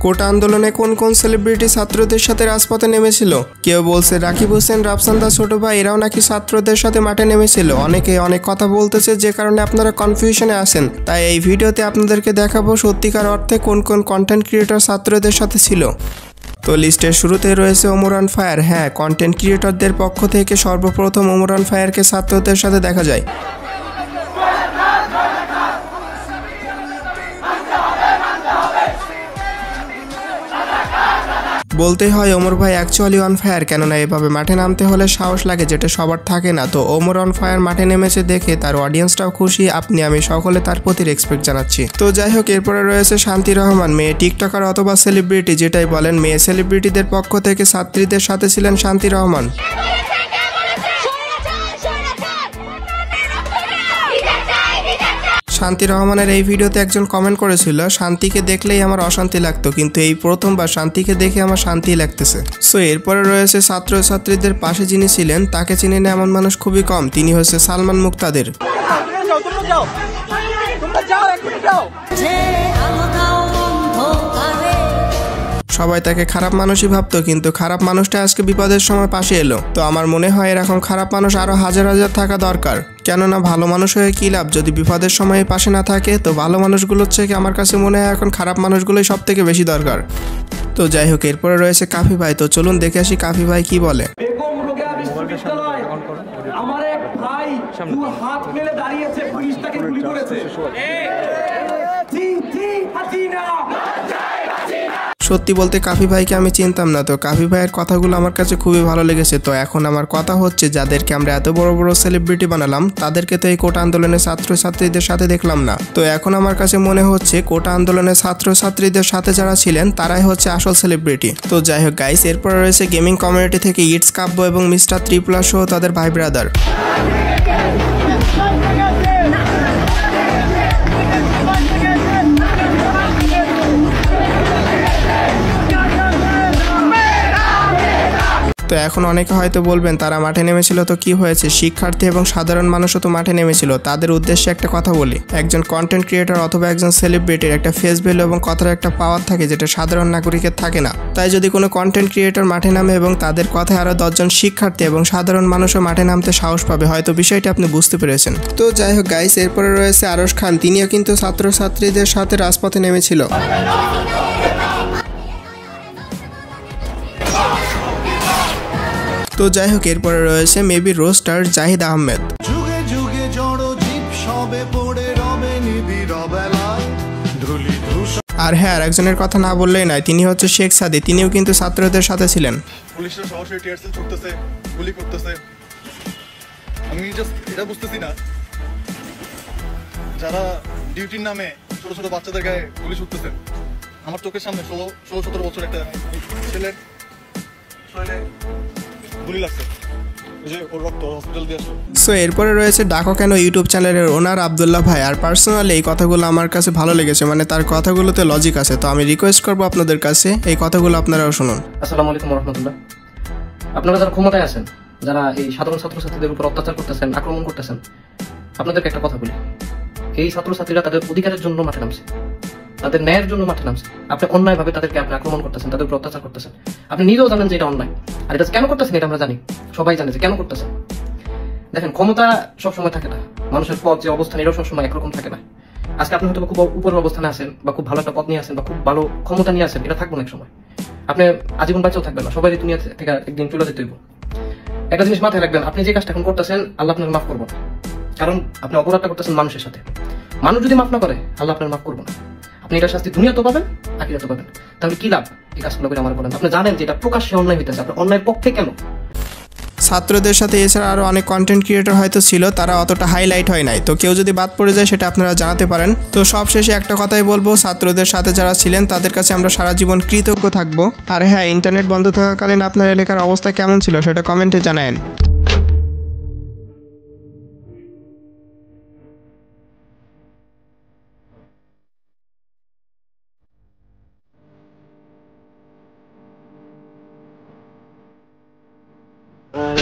কোটা আন্দোলনে কোন কোন সেলিব্রিটি ছাত্রদের সাথে রাজপথে নেমেছিল? কেউ বলছে রাকিব হোসেন, রাফসান দা, ছোট ভাই এরাও নাকি ছাত্রদের সাথে মাঠে নেমেছিল। অনেকে অনেক কথা বলতেছে, যে কারণে আপনারা কনফিউশনে আছেন। তাই এই ভিডিওতে আপনাদেরকে দেখাবো সত্যিকার অর্থে কোন কোন কন্টেন্ট ক্রিয়েটর ছাত্রদের সাথে ছিল। তো লিস্টের শুরুতে রয়েছে ওমর অন ফায়ার। হ্যাঁ, কন্টেন্ট ক্রিয়েটরদের পক্ষ থেকে সর্বপ্রথম ওমর অন ফায়ারকে ছাত্রদের সাথে দেখা যায়। বলতেই হয় ওমর ভাই অ্যাকচুয়ালি অন ফায়ার, কেননা এভাবে মাঠে নামতে হলে সাহস লাগে, যেটা সবার থাকে না। তো ওমর অন ফায়ার মাঠে নেমেছে দেখে তার অডিয়েন্সটাও খুশি, আপনি আমি সকলে তার প্রতি রেসপেক্ট জানাচ্ছি। তো যাই হোক, এরপরে রয়েছে শান্তি রহমান, মেয়ে টিকটকার অথবা সেলিব্রিটি যেটাই বলেন। মেয়ে সেলিব্রিটিদের পক্ষ থেকে ছাত্রীদের সাথে ছিলেন শান্তি রহমান। শান্তি রহমানের এই ভিডিওতে একজন কমেন্ট করেছিল, শান্তিকে দেখলেই আমার অশান্তি লাগতো, কিন্তু এই প্রথমবার শান্তিকে দেখে আমার শান্তি লাগতেছে। সো এরপরে রয়েছে ছাত্রছাত্রীদের পাশে যিনি ছিলেন, তাকে চিনে না এমন মানুষ খুবই কম। তিনি হচ্ছে সালমান মুক্তাদির। সবাই তাকে খারাপ মানুষই ভাবতো, কিন্তু খারাপ মানুষটা আজকে বিপদের সময় পাশে এলো। তো আমার মনে হয় এরকম খারাপ মানুষ আরো হাজার হাজার থাকা দরকার, কেননা ভালো মানুষ হয়ে কি লাভ যদি বিপদের সময় পাশে না থাকে। তো ভালো মানুষগুলোর থেকে আমার কাছে মনে হয় এখন খারাপ মানুষগুলোই সব থেকে বেশি দরকার। তো যাই হোক, এরপরে রয়েছে কাফি ভাই। তো চলুন দেখে আসি কাফি ভাই কি বলে। আমার এক ভাই হাত মেলে দাঁড়িয়েছে, পুলিশ তাকে গুলি করেছে। সত্যি বলতে কাফি ভাইকে আমি চিনতাম না। তো কাফি ভাইয়ের কথাগুলো আমার কাছে খুবই ভালো লেগেছে। তো এখন আমার কথা হচ্ছে, যাদেরকে আমরা এত বড় বড় সেলিব্রিটি বানালাম, তাদেরকে তো এই কোটা আন্দোলনের ছাত্রছাত্রীদের সাথে দেখলাম না। তো এখন আমার কাছে মনে হচ্ছে কোটা আন্দোলনের ছাত্রছাত্রীদের সাথে যারা ছিলেন তারাই হচ্ছে আসল সেলিব্রিটি। তো যাই হোক গাইস, এরপরে রয়েছে গেমিং কমিউনিটি থেকে ইটস কাব্য এবং মিস্টার ত্রিপুলা সহ তাদের ভাই ব্রাদার। তো এখন অনেকে হয়তো বলবেন তারা মাঠে নেমেছিল তো কি হয়েছে, শিক্ষার্থী এবং সাধারণ মানুষও তো মাঠে নেমেছিল। তাদের উদ্দেশ্যে একটা কথা বলি, একজন কন্টেন্ট ক্রিয়েটর অথবা একজন সেলিব্রিটির একটা ফেস ভ্যালু এবং কথার একটা পাওয়ার থাকে, যেটা সাধারণ নাগরিকের থাকে না। তাই যদি কোনো কন্টেন্ট ক্রিয়েটর মাঠে নামে এবং তাদের কথায় আরো 10 জন শিক্ষার্থী এবং সাধারণ মানুষও মাঠে নামতে সাহস পাবে, হয়তো বিষয়টা আপনি বুঝতে পেরেছেন। তো যাই হোক গাইস, এরপরে রয়েছে আরশ খান। তিনিও কিন্তু ছাত্রছাত্রীদের সাথে রাজপথে নেমেছিল। তো যাই হোক, এরপরে রয়েছে মেবি রোস্টার জাহিদ আহমেদ। আর হ্যাঁ, একজনের কথা না বললেই নয়, তিনি হচ্ছে শেখ সাদি। তিনিও কিন্তু ছাত্রদের সাথে ছিলেন। পুলিশরা সরাসরি টিয়ার সেল ছুটতেছে, গুলি করতেছে। আমি জাস্ট এটা বুঝতেছি না, যারা ডিউটির নামে ছোট ছোট বাচ্চাদের গায়ে গুলি ছুটতেছে। আমার চোখের সামনে 16-17 বছর একটা ছেলের শরীরে গুলি লাগছে। সো এরপরে রয়েছে ডাকো কেন ইউটিউব চ্যানেলের ওনার আব্দুল্লাহ ভাই। আর পার্সোনালি এই কথাগুলো আমার কাছে ভালো লেগেছে, মানে তার কথাগুলোতে লজিক আছে। তো আমি রিকোয়েস্ট করবো আপনাদের কাছে এই কথাগুলো আপনারাও শুনুন। আসসালামু আলাইকুম রহমতুল্লাহ। আপনারা যারা ক্ষমতায় আছেন, যারা এই সাধারণ ছাত্রছাত্রীদের উপর অত্যাচার করতেছেন, আক্রমণ করতেছেন, আপনাদেরকে একটা কথা বলি, এই ছাত্রছাত্রীরা তাদের অধিকারের জন্য মাঠে নামছে, তাদের ন্যায়ের জন্য মাঠে নামছে। আপনি অন্যায়ভাবে তাদেরকে আপনি আক্রমণ করতেছেন, তাদের উপর অত্যাচার করতেছেন। আপনি নিজেও জানেন যে এটা অন্যায়, আর এটা কেন করতেছেন এটা আমরা জানি, সবাই জানে যে কেন করতেছেন। দেখেন, ক্ষমতা সবসময় থাকে না, মানুষের পদ যে অবস্থান এটাও সবসময় একরকম থাকে না। আজকে আপনি হয়তো খুব উপরের অবস্থানে আছেন, বা খুব ভালো একটা পদ নিয়ে আছেন, বা খুব ভালো ক্ষমতা নিয়ে আছেন, এটা থাকবো না এক সময়। আপনি আজীবন বাঁচাও থাকবেন না, সবাই দুনিয়া থেকে একদিন চলে যেতে হইব। একটা জিনিস মাথায় রাখবেন, আপনি যে কাজটা এখন করতেছেন আল্লাহ আপনাকে মাফ করবো না, কারণ আপনি অপরাধটা করতেছেন মানুষের সাথে। মানুষ যদি মাফ না করে আল্লাহ আপনার মাফ করবো না। আপনি এটা শাস্তি দুনিয়াতেও পাবেন, আখিরাতেও পাবেন। তাহলে কি লাভ এই কাজগুলো করে আমার বলেন? আপনি জানেন যে এটা প্রকাশ্যে অন্যায় হইতেছে, আপনার অন্যায়ের পক্ষে কেন? ছাত্রদের সাথে এছাড়া আরও অনেক কন্টেন্ট ক্রিয়েটর হয়তো ছিল, তারা অতটা হাইলাইট হয় নাই। তো কেউ যদি বাদ পড়ে যায় সেটা আপনারা জানাতে পারেন। তো সবশেষে একটা কথাই বলবো, ছাত্রদের সাথে যারা ছিলেন তাদের কাছে আমরা সারা জীবন কৃতজ্ঞ থাকবো। আর হ্যাঁ, ইন্টারনেট বন্ধ থাকাকালীন আপনার এলাকার অবস্থা কেমন ছিল সেটা কমেন্টে জানায়েন।